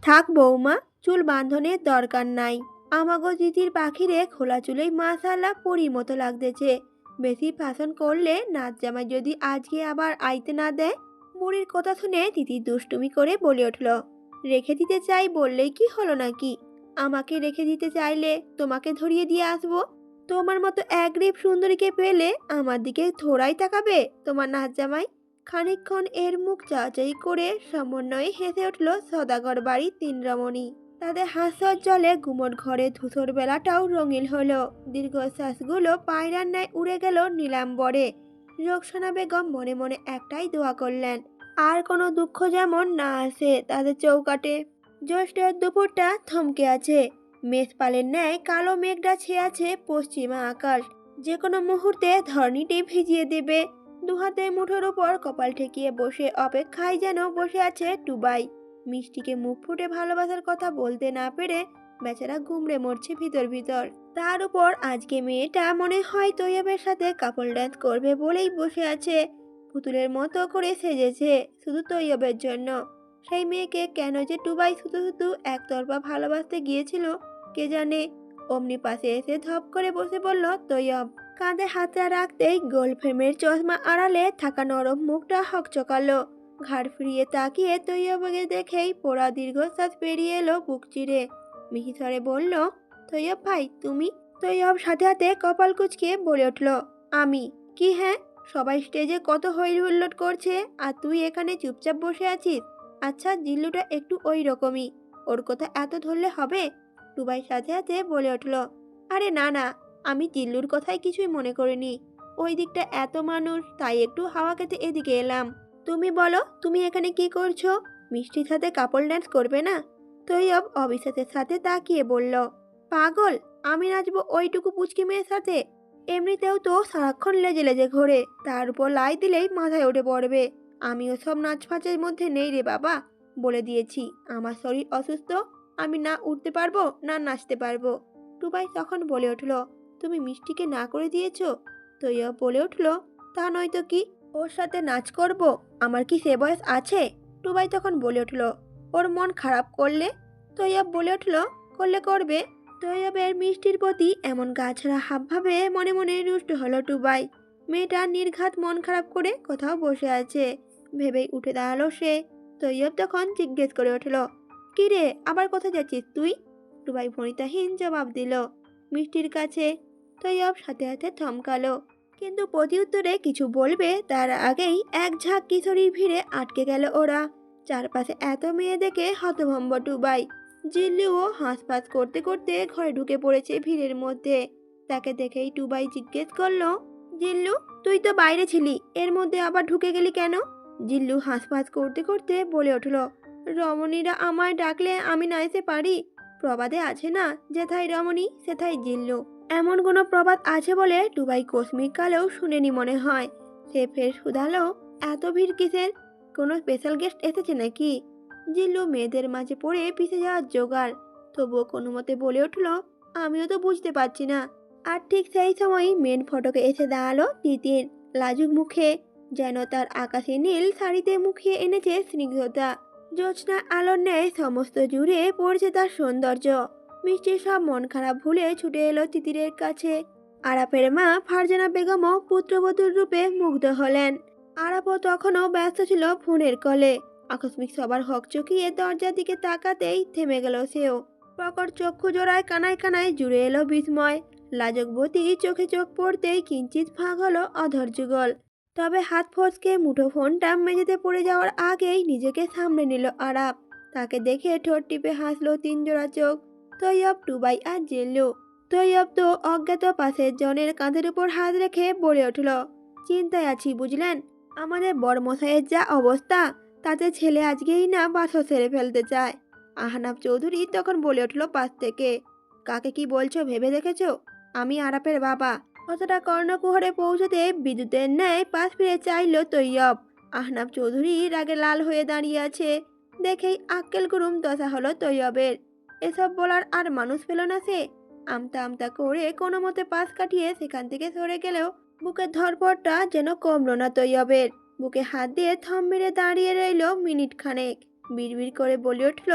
থাক বৌমা, চুল বাঁধনের দরকার নাই। আমাগো দিদির পাখিরে খোলা চুলেই মাশাআল্লাহ পরীর মতো লাগতেছে। বেশি ফ্যাশন করলে নাচ জামাই যদি আজকে আবার আইতে না দেয়। বুড়ির কথা শুনে তিতির দুষ্টুমি করে বলে উঠল, রেখে দিতে চাই বললেই কি হলো নাকি? আমাকে রেখে দিতে চাইলে তোমাকে ধরিয়ে দিয়ে আসবো। তোমার মতো একগ্রীব সুন্দরীকে পেলে আমার দিকে থোড়াই তাকাবে তোমার নাচ জামাই? খানিকক্ষণ এর মুখ চাচাই করে সমন্বয়ে হেসে উঠল সদাগর বাড়ির তিন রমণী। তাদের হাস্যর জলে গুমট ঘরে ধূসর বেলাটাও রঙিন হলো। দীর্ঘশ্বাসগুলো পায়রার ন্যায় উড়ে গেল নীলাম্বরে। রোকসানা বেগম মনে মনে একটাই দোয়া করলেন, আর কোনো দুঃখ যেমন না আসে তাদের চৌকাটে। জ্যৈষ্ঠের দুপুরটা থমকে আছে। মেঘপালের ন্যায় কালো মেঘটা ছেয়ে আছে পশ্চিমা আকাশ। যে কোনো মুহূর্তে ধরণীটি ভিজিয়ে দেবে। দুহাতে মুঠোর উপর কপাল ঠেকিয়ে বসে অপেক্ষায় যেন বসে আছে টুবাই। মিষ্টিকে মুখ ফুটে ভালোবাসার কথা বলতে না পেরে বেচারা গুমড়ে মরছে ভিতর ভিতর। তার উপর আজকে মেয়েটা মনে হয় তৈয়বের সাথে কাপল ড্যান্স করবে বলেই বসে আছে। পুতুলের মতো করে সেজেছে শুধু তৈয়বের জন্য। সেই মেয়েকে কেন যে টুবাই শুধু শুধু একতরফা ভালোবাসতে গিয়েছিল কে জানে। অমনি পাশে এসে ধপ করে বসে বলল তৈয়ব। কাঁধে হাতটা রাখতেই গোল ফ্রেমের চশমা আড়ালে থাকা নরম মুখটা হকচকালো। ঘাড় ফিরিয়ে তাকিয়ে তৈয়বকে দেখেই পোড়া দীর্ঘশ্বাস বেরিয়ে এলো বুক চিরে। মিহিসরে বলল, তৈয়ব ভাই তুমি? তৈয়ব সাথে হাতে কপাল কুঁচকে বলে উঠল, আমি? কি হ্যাঁ? সবাই স্টেজে কত হই হুল্লোড় করছে আর তুই এখানে চুপচাপ বসে আছিস। আচ্ছা জিল্লুটা একটু ওই রকমই, ওর কথা এত ধরলে হবে? টুবাই সাথে সাথে বলে উঠল, আরে না না, আমি জিল্লুর কথাই কিছুই মনে করিনি। ওই দিকটা এত মানুষ তাই একটু হাওয়া খেতে এদিকে এলাম। তুমি বলো তুমি এখানে কি করছো? মিষ্টির সাথে কাপল ড্যান্স করবে না? তৈয়ব অবিশ্বাসের সাথে তাকিয়ে বলল, পাগল, আমি নাচবো ওইটুকু পুচকি মেয়ের সাথে? এমনিতেও তো সারাক্ষণ লেজে লেজে ঘোরে, তার উপর লাই দিলেই মাথায় উঠে পড়বে। আমি ওসব নাচ ফাঁচের মধ্যে নেই রে বাবা। বলে দিয়েছি আমার শরীর অসুস্থ, আমি না উঠতে পারবো না নাচতে পারবো। টুবাই তখন বলে উঠল, তুমি মিষ্টিকে না করে দিয়েছো? তৈয়ব বলে উঠল, তা নয়তো কি, ওর সাথে নাচ করব? আমার কি সে বয়স আছে? টুবাই তখন বলে উঠল, ওর মন খারাপ করলে? তৈয়ব বলে উঠল, করলে করবে। তৈয়বের মিষ্টির প্রতি এমন গাছড়া হাব ভাবে মনে মনে রুষ্ট হলো টুবাই। মেয়েটা নির্ঘাত মন খারাপ করে কোথাও বসে আছে ভেবেই উঠে দাঁড়ালো সে। তৈয়ব তখন জিজ্ঞেস করে উঠল, কি রে আবার কোথায় যাচ্ছিস তুই? টুবাই ভনিতাহীন জবাব দিল, মিষ্টির কাছে। তৈয়ব সাথে সাথে থমকালো, কিন্তু প্রতি উত্তরে কিছু বলবে তার আগেই এক ঝাঁক কিশোরীর ভিড়ে আটকে গেল ওরা। চারপাশে এত মেয়ে দেখে হতভম্ব টুবাই। জিল্লুও হাঁসফাঁস করতে করতে ঘরে ঢুকে পড়েছে ভিড়ের মধ্যে। তাকে দেখেই টুবাই জিজ্ঞেস করলো, জিল্লু তুই তো বাইরে ছিলি, এর মধ্যে আবার ঢুকে গেলি কেন? জিল্লু হাঁসফাঁস করতে করতে বলে উঠল, রমণীরা আমায় ডাকলে আমি না এসে পারি? প্রবাদে আছে না, যেথায় রমণী সেথায় জিল্লু। এমন কোনো প্রবাদ আছে বলে টুবাই কসমিক কালেও শুনেনি মনে হয়। সে ফের শুধালো, এত ভিড় কিসের? কোনো স্পেশাল গেস্ট এসেছে নাকি? জিল্লু মেয়েদের মাঝে পড়ে পিছে যাওয়ার জোগাড়, তবুও কোনো মতে বলে উঠল, আমিও তো বুঝতে পারছি না। আর ঠিক সেই সময়ই মেন ফটকে এসে দাঁড়ালো তিতির, লাজুক মুখে, যেন তার আকাশি নীল শাড়িতে মুখিয়ে এনেছে স্নিগ্ধতা। জ্যোৎস্না আলোর ন্যায় সমস্ত জুড়ে পড়ছে তার সৌন্দর্য। মিষ্টির সব মন খারাপ ভুলে ছুটে এলো তিতিরের কাছে। আরাফের মা ফারজানা বেগমও পুত্রবধূর রূপে মুগ্ধ হলেন। আরাফও তখনও ব্যস্ত ছিল ফোনের কলে। আকস্মিক সবার হকচকিয়ে দরজার দিকে তাকাতেই থেমে গেল সেও। প্রকট চক্ষু জোড়ায় কানায় কানায় জুড়ে এলো বিস্ময়। লাজকবতী চোখে চোখ পড়তেই কিঞ্চিত ফাঁক হলো অধর যুগল। তবে হাত ফসকে মুঠো ফোনটা মেঝেতে পড়ে যাওয়ার আগেই নিজেকে সামনে নিল আরাপ। তাকে দেখে ঠোঁট টিপে হাসলো তিন জোড়া চোখ, তৈয়ব, টুবাই আর জিল্লু। তৈয়ব তো অজ্ঞাত পাশের জনের কাঁধের উপর হাত রেখে বলে উঠল, চিন্তায় আছি বুঝলেন। আমাদের বড়মশাইয়ের যা অবস্থা, তাতে ছেলে আজকেই না বাসা সেরে ফেলতে চায়। আহনাফ চৌধুরী তখন বলে উঠল পাশ থেকে, কাকে কি বলছো ভেবে দেখেছো? আমি আরাপের বাবা। কতটা কর্ণকুহরে পৌঁছতে বিদ্যুতের ন্যায় পাশ ফিরে চাইল তৈয়ব। আহনাফ চৌধুরী রাগে লাল হয়ে দাঁড়িয়ে আছে দেখেই আক্কেল গুরুম দশা হলো তৈয়বের। এসব বলার আর মানুষ পেল না সে। আমতা আমতা করে কোনো মতে পাশ কাটিয়ে সেখান থেকে সরে গেলেও বুকের ধরপড়টা যেন কমলো না তৈয়বের। বুকে হাত দিয়ে থম মেরে দাঁড়িয়ে রইল মিনিট খানেক। বিড়বিড় করে বলে উঠল,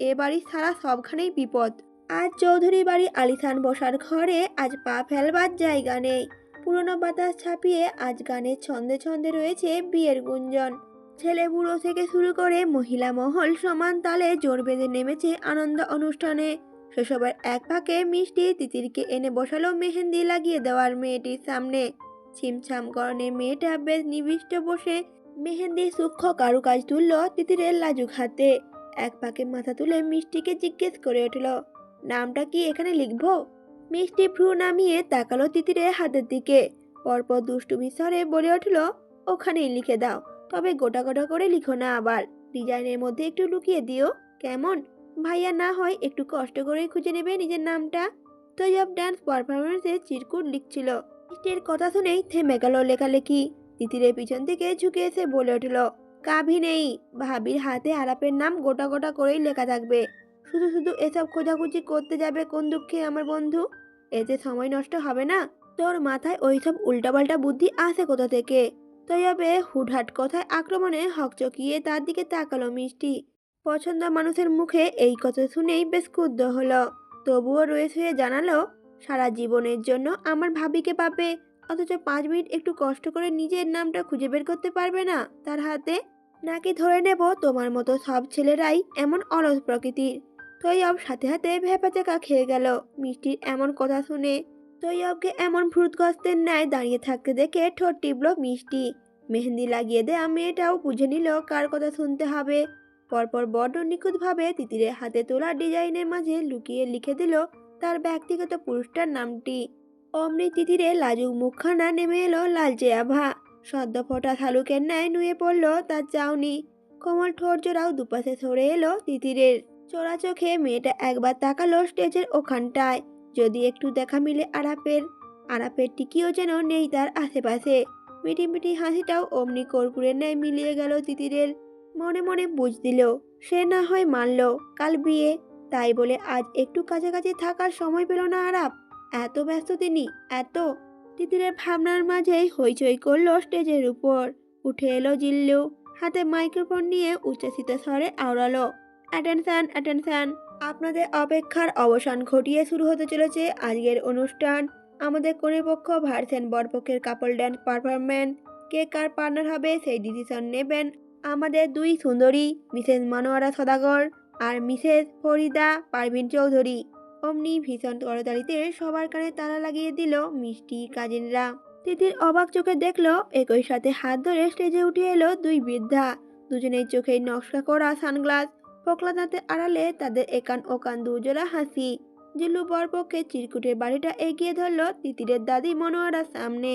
এ বাড়ি ছাড়া সবখানেই বিপদ। আজ চৌধুরী বাড়ি আলিশান বসার ঘরে আজ পা ফেলবার জায়গা নেই। পুরনো বাতাস ছাপিয়ে আজ গানের ছন্দে ছন্দে রয়েছে বিয়ের গুঞ্জন। ছেলে বুড়ো থেকে শুরু করে মহিলা মহল সমান তালে জোর বেঁধে নেমেছে আনন্দ অনুষ্ঠানে। সেসবের এক ফাঁকে মিষ্টি তিতিরকে এনে বসালো মেহেন্দি লাগিয়ে দেওয়ার মেয়েটির সামনে। ছিমছাম গরনের মেয়েটা বেশ নিবিষ্ট বসে মেহেন্দি সূক্ষ্ম কারুকাজ তুলল তিতিরের লাজুক হাতে। এক পাকে মাথা তুলে মিষ্টিকে জিজ্ঞেস করে উঠল, নামটা কি এখানে লিখবো? মিষ্টি ভ্রু নামিয়ে তাকালো তিতিরের হাতের দিকে। পরপর দুষ্টুমি স্বরে বলে উঠল, ওখানেই লিখে দাও, তবে গোটা গোটা করে লিখো না, আবার ডিজাইনের মধ্যে একটু লুকিয়ে দিও, কেমন? ভাইয়া না হয় একটু কষ্ট করে খুঁজে নেবে নিজের নামটা। তৈয়ব ডান্স পারফরমেন্সে চিরকুট লিখছিল। মিষ্টির কথা শুনেই থেমে গেল লেখালেখি। তিতিরের পিছন থেকে ঝুঁকে এসে বলে উঠল, কাভি নেই, ভাবির হাতে আরাপের নাম গোটা গোটা করেই লেখা থাকবে। শুধু শুধু এসব খোঁজাখুঁজি করতে যাবে কোন দুঃখে আমার বন্ধু? এতে সময় নষ্ট হবে না? তোর মাথায় ওইসব উল্টাপাল্টা বুদ্ধি আসে কোথা থেকে? তৈয়বে হুটহাট কথায় আক্রমণে হকচকিয়ে তার দিকে তাকালো মিষ্টি। পছন্দ মানুষের মুখে এই কথা শুনেই বেশ ক্ষুব্ধ হলো। তবুও রয়ে শুয়ে জানালো, সারা জীবনের জন্য আমার ভাবিকে পাবে, অথচ 5 মিনিট একটু কষ্ট করে নিজের নামটা খুঁজে বের করতে পারবে না তার হাতে? নাকি ধরে নেব তোমার মতো সব ছেলেরাই এমন অলস প্রকৃতির? তৈয়ব সাথে হাতে ভ্যাপাচাকা খেয়ে গেল মিষ্টির এমন কথা শুনে। তৈয়বকে এমন ভ্রুতগস্তের ন্যায় দাঁড়িয়ে থাকতে দেখে ঠোঁট টিপল মিষ্টি। মেহেন্দি লাগিয়ে দেয়া মেয়েটাও বুঝে নিল কার কথা শুনতে হবে। পরপর বড্ড নিখুঁতভাবে তিতিরের হাতে তোলা ডিজাইনের মাঝে লুকিয়ে লিখে দিল তার ব্যক্তিগত পুরুষটার নামটি। অমনি তিতিরে লাজুক মুখখানা নেমে এলো লালচে আভা। সদ্য ফোটা শালুকের ন্যায় নুয়ে পড়ল তার চাউনি। কোমল ঠোঁট জোড়াও দুপাশে সরে এলো তিতিরের। চোরা চোখে মেয়েটা একবার তাকালো স্টেজের ওখানটায়, যদি একটু দেখা মিলে আরাপের। আরাপের টিকিও যেন নেই তার আশেপাশে। মিটি মিটি হাসিটাও অমনি কর্পূরের ন্যায় মিলিয়ে গেল তিতিরের। মনে মনে বুঝ দিল, সে না হয় মানল কাল বিয়ে, তাই বলে আজ একটু কাছাকাছি থাকার সময় পেল না আরাপ। এত ব্যস্ত তিনি, এত। তিতিরের ভাবনার মাঝেই হইচই করলো স্টেজের উপর। উঠে এলো জিল্লু, হাতে মাইক্রোফোন নিয়ে উচ্ছ্বসিত স্বরে আওড়ালো, অ্যাটেনশন অ্যাটেনশন, আপনাদের অপেক্ষার অবসান ঘটিয়ে শুরু হতে চলেছে আজকের অনুষ্ঠান। আমাদের কনেপক্ষ ভার্সেন বরপক্ষের কাপল ড্যান্স পারফরমেন্স। কে কার পার্টনার হবে সেই ডিসিশন নেবেন আমাদের দুই সুন্দরী, মিসেস মনোয়ারা সদাগর আর মিসেস ফরিদা পারভিন চৌধুরী। অমনি ভীষণ করতালিতে সবার কানে তালা লাগিয়ে দিল মিষ্টি কাজিনরা। তিতির অবাক চোখে দেখলো একই সাথে হাত ধরে স্টেজে উঠে এলো দুই বৃদ্ধা। দুজনের চোখে নকশা করা সানগ্লাস, ফোকলা দাঁতের আড়ালে তাদের একান ওকান দুজোড়া হাসি। জিল্লু বরপক্ষে চিরকুটের বাড়িটা এগিয়ে ধরলো তিতিরের দাদি মনোয়ারার সামনে,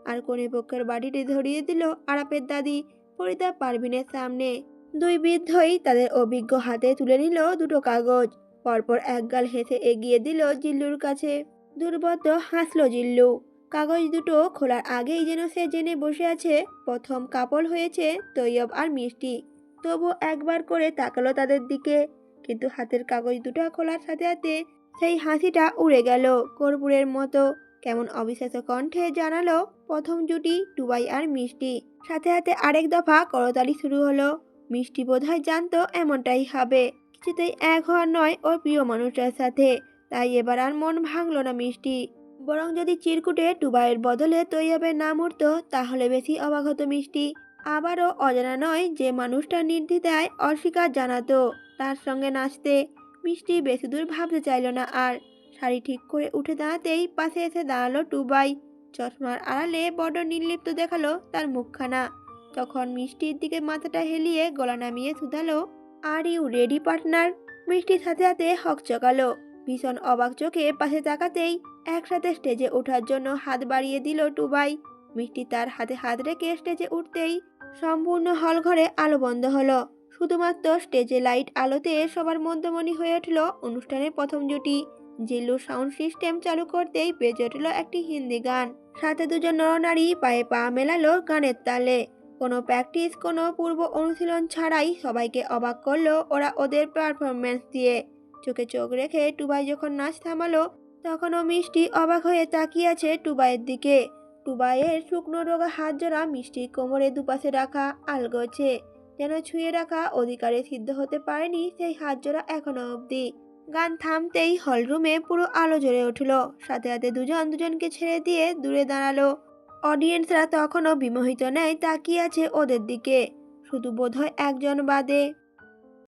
আর কোনে পক্ষের বাড়িটি ধরিয়ে দিল আরাপের দাদি ফরিদা পারভিনের সামনে। দুই বৃদ্ধই তাদের অভিজ্ঞ হাতে তুলে নিল দুটো কাগজ। পরপর একগাল হেসে এগিয়ে দিল জিল্লুর কাছে। দুর্বোধ্য হাসলো জিল্লু। কাগজ দুটো খোলার আগেই যেন সে জেনে বসে আছে প্রথম কাপল হয়েছে তৈয়ব আর মিষ্টি। তবু একবার করে তাকালো তাদের দিকে, কিন্তু হাতের কাগজ দুটো খোলার সাথে সাথে সেই হাসিটা উড়ে গেল কর্পূরের মতো। কেমন অবিশ্বাস্য কণ্ঠে জানালো প্রথম জুটি টুবাই আর মিষ্টি। সাথে সাথে আরেক দফা করতালি শুরু হলো। মিষ্টি বোধহয় জানতো এমনটাই হবে, কিছুতেই এক হওয়ার নয় ওর প্রিয় মানুষটার সাথে। তাই এবার আর মন ভাঙল না মিষ্টি, বরং যদি চিরকুটে টুবাইয়ের বদলে তৈয়বের নাম উঠতো তাহলে বেশি অবাক হতো মিষ্টি। আবারও অজানা নয় যে মানুষটা নির্দ্বিধায় অস্বীকার জানাতো তার সঙ্গে নাচতে। মিষ্টি বেশি দূর ভাবতে চাইল না আর। শাড়ি ঠিক করে উঠে দাঁড়াতেই পাশে এসে দাঁড়ালো টুবাই। চশমার আড়ালে বড় নির্লিপ্ত দেখালো তার মুখখানা। তখন মিষ্টির দিকে মাথাটা হেলিয়ে গলা নামিয়ে শুধালো, আর ইউ রেডি পার্টনার? মিষ্টির সাথে সাথে হকচকালো। ভীষণ অবাক চোখে পাশে তাকাতেই একসাথে স্টেজে ওঠার জন্য হাত বাড়িয়ে দিল টুবাই। মিষ্টি তার হাতে হাত রেখে স্টেজে উঠতেই সম্পূর্ণ হল ঘরে আলো বন্ধ হলো। শুধুমাত্র স্টেজে লাইট আলোতে সবার মধ্যমণি হয়ে উঠল অনুষ্ঠানের প্রথম জুটি। জিল্লুর সাউন্ড সিস্টেম চালু করতেই বেজে উঠল একটি হিন্দি গান। সাথে দুজন নরনারী পায়ে পা মেলালো গানের তালে। কোনো প্র্যাকটিস, কোনো পূর্ব অনুশীলন ছাড়াই সবাইকে অবাক করলো ওরা ওদের পারফরমেন্স দিয়ে। চোখে চোখ রেখে টুবাই যখন নাচ থামালো তখনও মিষ্টি অবাক হয়ে তাকিয়ে আছে টুবাইয়ের দিকে। টুবাইয়ের শুকনো রোগা হাত জোড়া মিষ্টির কোমরে দুপাশে রাখা আলগোছে। যেন ছুঁয়ে রাখা অধিকারে সিদ্ধ হতে পারেনি সেই হাত জোড়া এখনো অবধি। গান থামতেই হলরুমে পুরো আলো জ্বলে উঠল। সাথে সাথে দুজন দুজনকে ছেড়ে দিয়ে দূরে দাঁড়ালো। অডিয়েন্সরা তখনও বিমোহিত ন্যায় তাকিয়ে আছে ওদের দিকে, শুধু বোধহয় একজন বাদে।